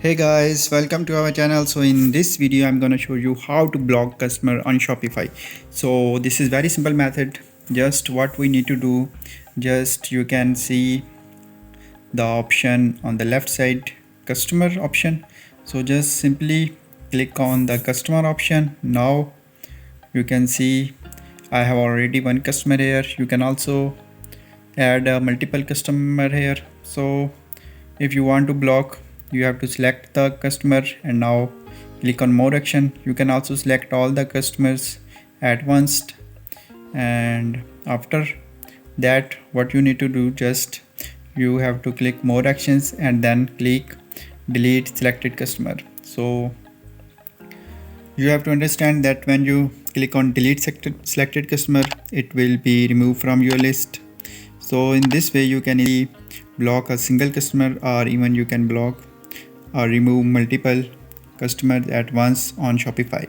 Hey guys, welcome to our channel. So in this video I'm going to show you how to block customer on Shopify. So this is very simple method. Just what we need to do, just you can see the option on the left side, customer option. So just simply click on the customer option. Now you can see I have already one customer here. You can also add a multiple customer here. So if you want to block, you have to select the customer and now click on more action. You can also select all the customers at once, and after that what you need to do, just you have to click more actions and then click delete selected customer. So you have to understand that when you click on delete selected customer, it will be removed from your list. So in this way you can easily block a single customer, or even you can block or remove multiple customers at once on Shopify.